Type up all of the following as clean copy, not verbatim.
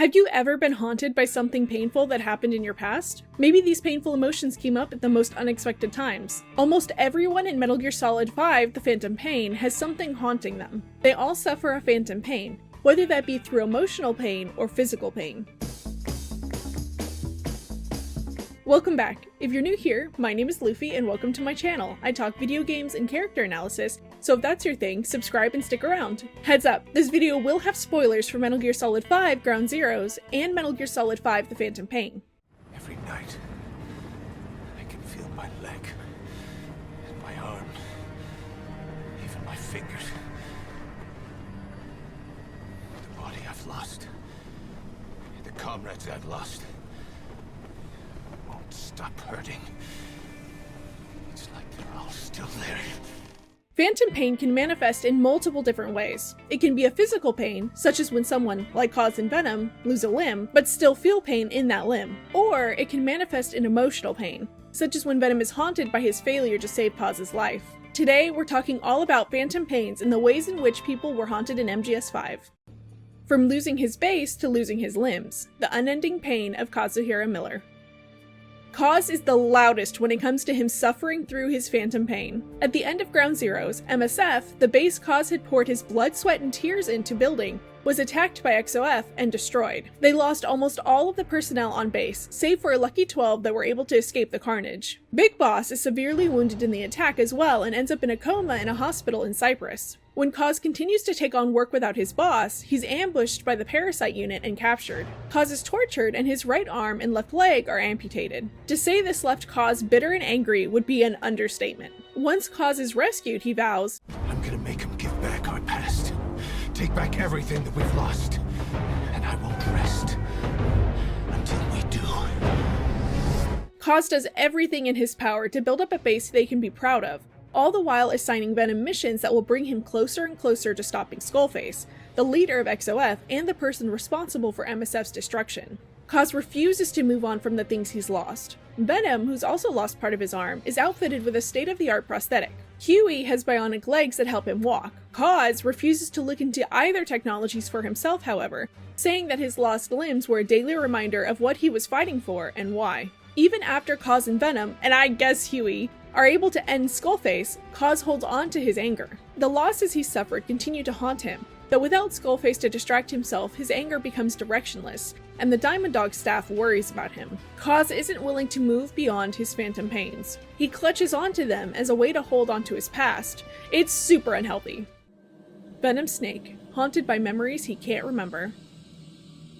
Have you ever been haunted by something painful that happened in your past? Maybe these painful emotions came up at the most unexpected times. Almost everyone in Metal Gear Solid 5: The Phantom Pain has something haunting them. They all suffer a phantom pain, whether that be through emotional pain or physical pain. Welcome back. If you're new here, my name is Luffy and welcome to my channel. I talk video games and character analysis, so if that's your thing, subscribe and stick around. Heads up, this video will have spoilers for Metal Gear Solid 5: Ground Zeroes and Metal Gear Solid 5: The Phantom Pain. Every night, I can feel my leg, and my arm, even my fingers. The body I've lost, the comrades I've lost, won't stop hurting. It's like they're all still there. Phantom pain can manifest in multiple different ways. It can be a physical pain, such as when someone, like Kaz in Venom, lose a limb, but still feel pain in that limb. Or it can manifest in emotional pain, such as when Venom is haunted by his failure to save Kaz's life. Today, we're talking all about phantom pains and the ways in which people were haunted in MGS5. From losing his base to losing his limbs, the unending pain of Kazuhira Miller. Kaz is the loudest when it comes to him suffering through his phantom pain. At the end of Ground Zeroes, MSF, the base Kaz had poured his blood, sweat, and tears into building, was attacked by XOF and destroyed. They lost almost all of the personnel on base, save for a lucky 12 that were able to escape the carnage. Big Boss is severely wounded in the attack as well and ends up in a coma in a hospital in Cyprus. When Kaz continues to take on work without his boss, he's ambushed by the Parasite unit and captured. Kaz is tortured and his right arm and left leg are amputated. To say this left Kaz bitter and angry would be an understatement. Once Kaz is rescued, he vows, I'm gonna make him give back our past. Take back everything that we've lost. And I won't rest until we do. Kaz does everything in his power to build up a base they can be proud of, all the while assigning Venom missions that will bring him closer and closer to stopping Skullface, the leader of XOF and the person responsible for MSF's destruction. Kaz refuses to move on from the things he's lost. Venom, who's also lost part of his arm, is outfitted with a state-of-the-art prosthetic. Huey has bionic legs that help him walk. Kaz refuses to look into either technologies for himself, however, saying that his lost limbs were a daily reminder of what he was fighting for and why. Even after Kaz and Venom, and I guess Huey, are able to end Skullface, Kaz holds on to his anger. The losses he suffered continue to haunt him, though without Skullface to distract himself, his anger becomes directionless, and the Diamond Dog staff worries about him. Kaz isn't willing to move beyond his phantom pains. He clutches onto them as a way to hold onto his past. It's super unhealthy. Venom Snake, haunted by memories he can't remember.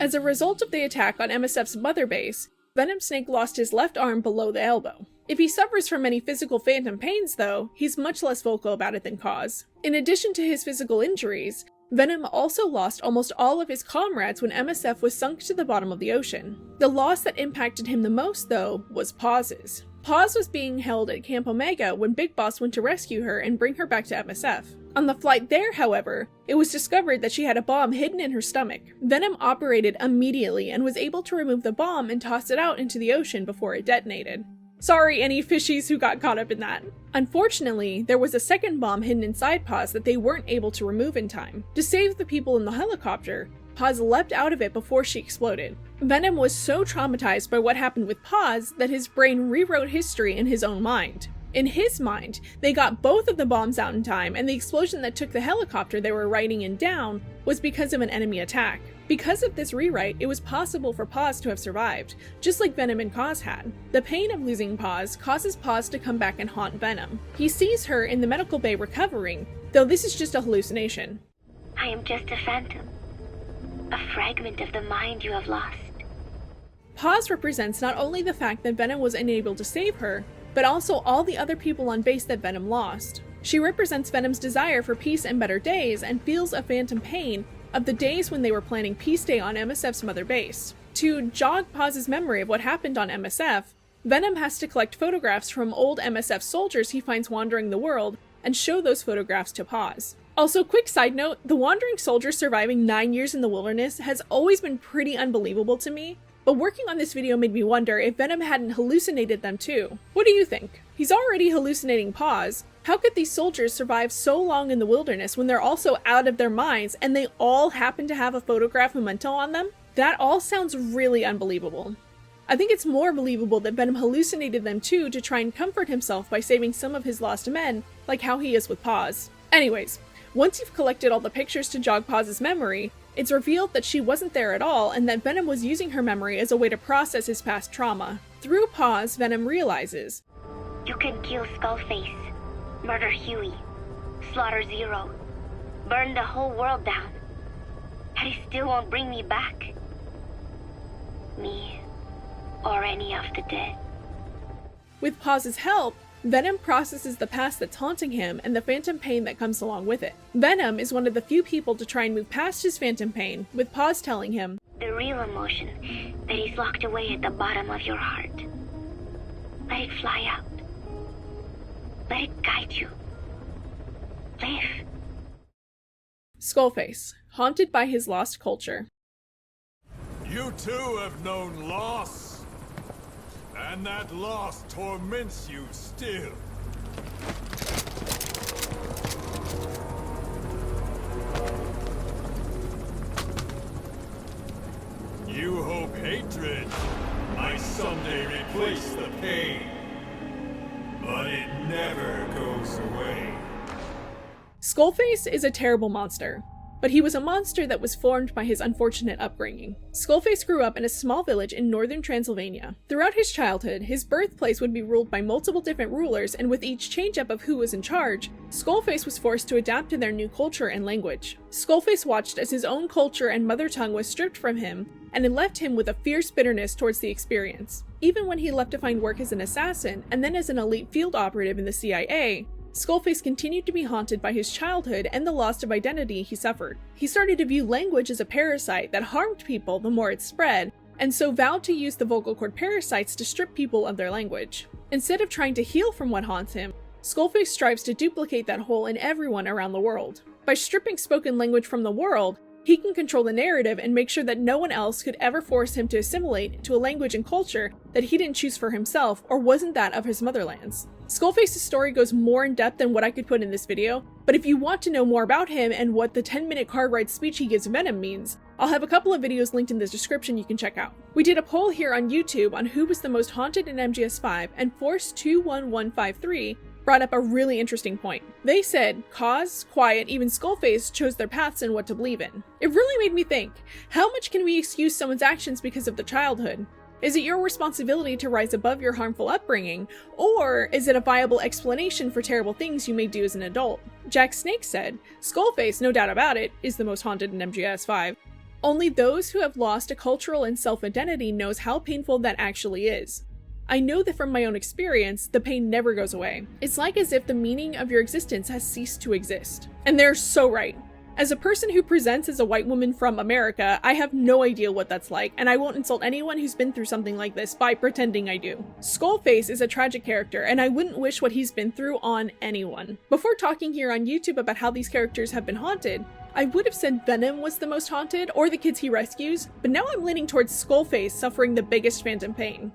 As a result of the attack on MSF's mother base, Venom Snake lost his left arm below the elbow. If he suffers from any physical phantom pains though, he's much less vocal about it than Kaz. In addition to his physical injuries, Venom also lost almost all of his comrades when MSF was sunk to the bottom of the ocean. The loss that impacted him the most though was Paz's. Paz was being held at Camp Omega when Big Boss went to rescue her and bring her back to MSF. On the flight there, however, it was discovered that she had a bomb hidden in her stomach. Venom operated immediately and was able to remove the bomb and toss it out into the ocean before it detonated. Sorry any fishies who got caught up in that. Unfortunately, there was a second bomb hidden inside Paz that they weren't able to remove in time. To save the people in the helicopter, Paz leapt out of it before she exploded. Venom was so traumatized by what happened with Paz that his brain rewrote history in his own mind. In his mind, they got both of the bombs out in time, and the explosion that took the helicopter they were riding in down was because of an enemy attack. Because of this rewrite, it was possible for Paz to have survived, just like Venom and Kaz had. The pain of losing Paz causes Paz to come back and haunt Venom. He sees her in the medical bay recovering, though this is just a hallucination. I am just a phantom, a fragment of the mind you have lost. Paz represents not only the fact that Venom was unable to save her, but also all the other people on base that Venom lost. She represents Venom's desire for peace and better days and feels a phantom pain of the days when they were planning Peace Day on MSF's mother base. To jog Paz's memory of what happened on MSF, Venom has to collect photographs from old MSF soldiers he finds wandering the world and show those photographs to Paz. Also, quick side note, the wandering soldier surviving 9 years in the wilderness has always been pretty unbelievable to me, but working on this video made me wonder if Venom hadn't hallucinated them too. What do you think? He's already hallucinating Paz. How could these soldiers survive so long in the wilderness when they're also out of their minds and they all happen to have a photograph memento on them? That all sounds really unbelievable. I think it's more believable that Venom hallucinated them too to try and comfort himself by saving some of his lost men, like how he is with Paz. Anyways, once you've collected all the pictures to jog Paz's memory, it's revealed that she wasn't there at all and that Venom was using her memory as a way to process his past trauma. Through Paz, Venom realizes, You can kill Skullface, murder Huey, slaughter Zero, burn the whole world down, and he still won't bring me back. Me, or any of the dead. With Paz's help, Venom processes the past that's haunting him and the phantom pain that comes along with it. Venom is one of the few people to try and move past his phantom pain, with Paz telling him, The real emotion that is locked away at the bottom of your heart. Let it fly out. Let it guide you. Live. Skullface, haunted by his lost culture. You too have known loss, and that loss torments you still. You hope hatred might someday replace the pain, but it never goes away. Skullface is a terrible monster, but he was a monster that was formed by his unfortunate upbringing. Skullface grew up in a small village in northern Transylvania. Throughout his childhood, his birthplace would be ruled by multiple different rulers, and with each change-up of who was in charge, Skullface was forced to adapt to their new culture and language. Skullface watched as his own culture and mother tongue was stripped from him, and it left him with a fierce bitterness towards the experience. Even when he left to find work as an assassin, and then as an elite field operative in the CIA, Skullface continued to be haunted by his childhood and the loss of identity he suffered. He started to view language as a parasite that harmed people the more it spread, and so vowed to use the vocal cord parasites to strip people of their language. Instead of trying to heal from what haunts him, Skullface strives to duplicate that hole in everyone around the world. By stripping spoken language from the world, he can control the narrative and make sure that no one else could ever force him to assimilate to a language and culture that he didn't choose for himself or wasn't that of his motherlands. Skullface's story goes more in depth than what I could put in this video, but if you want to know more about him and what the 10-minute car ride speech he gives Venom means, I'll have a couple of videos linked in the description you can check out. We did a poll here on YouTube on who was the most haunted in MGS5, and Force21153 brought up a really interesting point. They said Kaz, Quiet, even Skullface chose their paths and what to believe in. It really made me think, how much can we excuse someone's actions because of their childhood? Is it your responsibility to rise above your harmful upbringing, or is it a viable explanation for terrible things you may do as an adult? Jack Snake said, Skullface, no doubt about it, is the most haunted in MGS5. Only those who have lost a cultural and self-identity knows how painful that actually is. I know that from my own experience, the pain never goes away. It's like as if the meaning of your existence has ceased to exist. And they're so right. As a person who presents as a white woman from America, I have no idea what that's like, and I won't insult anyone who's been through something like this by pretending I do. Skullface is a tragic character, and I wouldn't wish what he's been through on anyone. Before talking here on YouTube about how these characters have been haunted, I would have said Venom was the most haunted, or the kids he rescues, but now I'm leaning towards Skullface suffering the biggest phantom pain.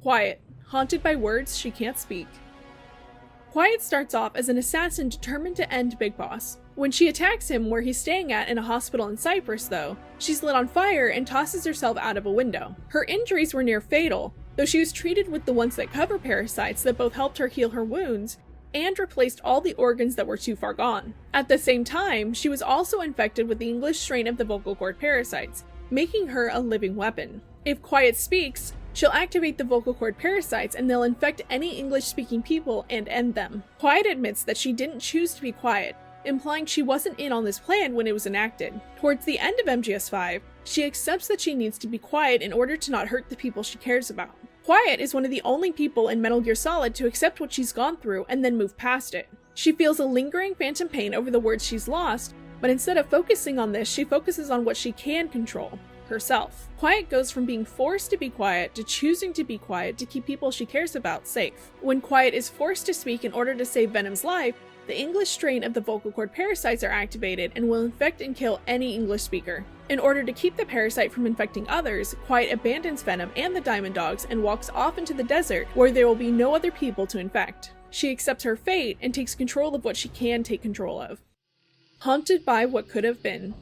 Quiet, haunted by words she can't speak. Quiet starts off as an assassin determined to end Big Boss. When she attacks him where he's staying at in a hospital in Cyprus, though, she's lit on fire and tosses herself out of a window. Her injuries were near fatal, though she was treated with the ones that cover parasites that both helped her heal her wounds and replaced all the organs that were too far gone. At the same time, she was also infected with the English strain of the vocal cord parasites, making her a living weapon. If Quiet speaks, she'll activate the vocal cord parasites and they'll infect any English-speaking people and end them. Quiet admits that she didn't choose to be quiet, implying she wasn't in on this plan when it was enacted. Towards the end of MGS5, she accepts that she needs to be quiet in order to not hurt the people she cares about. Quiet is one of the only people in Metal Gear Solid to accept what she's gone through and then move past it. She feels a lingering phantom pain over the words she's lost, but instead of focusing on this, she focuses on what she can control, herself. Quiet goes from being forced to be quiet to choosing to be quiet to keep people she cares about safe. When Quiet is forced to speak in order to save Venom's life, the English strain of the vocal cord parasites are activated and will infect and kill any English speaker. In order to keep the parasite from infecting others, Quiet abandons Venom and the Diamond Dogs and walks off into the desert where there will be no other people to infect. She accepts her fate and takes control of what she can take control of. Haunted by what could have been.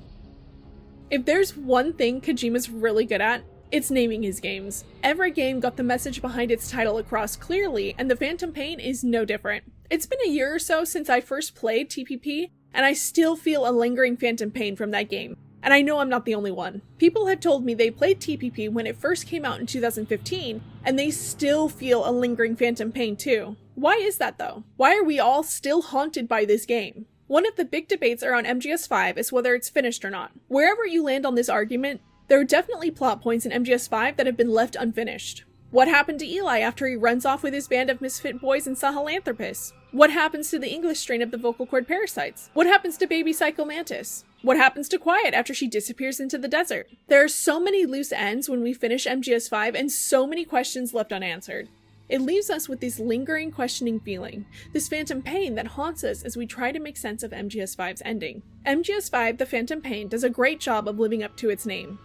If there's one thing Kojima's really good at, it's naming his games. Every game got the message behind its title across clearly, and The Phantom Pain is no different. It's been a year or so since I first played TPP, and I still feel a lingering phantom pain from that game. And I know I'm not the only one. People have told me they played TPP when it first came out in 2015, and they still feel a lingering phantom pain too. Why is that though? Why are we all still haunted by this game? One of the big debates around MGS5 is whether it's finished or not. Wherever you land on this argument, there are definitely plot points in MGS5 that have been left unfinished. What happened to Eli after he runs off with his band of misfit boys and Sahelanthropus? What happens to the English strain of the vocal cord parasites? What happens to baby Psycho Mantis? What happens to Quiet after she disappears into the desert? There are so many loose ends when we finish MGS5 and so many questions left unanswered. It leaves us with this lingering questioning feeling, this phantom pain that haunts us as we try to make sense of MGS5's ending. MGS5 The Phantom Pain does a great job of living up to its name.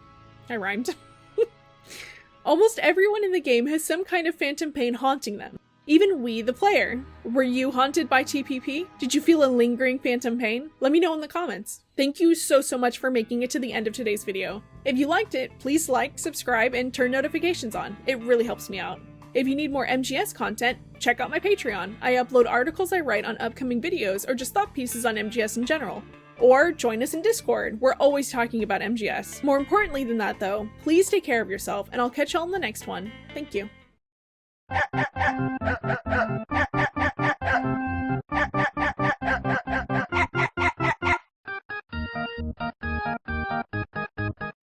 I rhymed. Almost everyone in the game has some kind of phantom pain haunting them. Even we, the player. Were you haunted by TPP? Did you feel a lingering phantom pain? Let me know in the comments. Thank you so much for making it to the end of today's video. If you liked it, please like, subscribe, and turn notifications on. It really helps me out. If you need more MGS content, check out my Patreon. I upload articles I write on upcoming videos or just thought pieces on MGS in general. Or join us in Discord. We're always talking about MGS. More importantly than that though, please take care of yourself and I'll catch y'all in the next one. Thank you.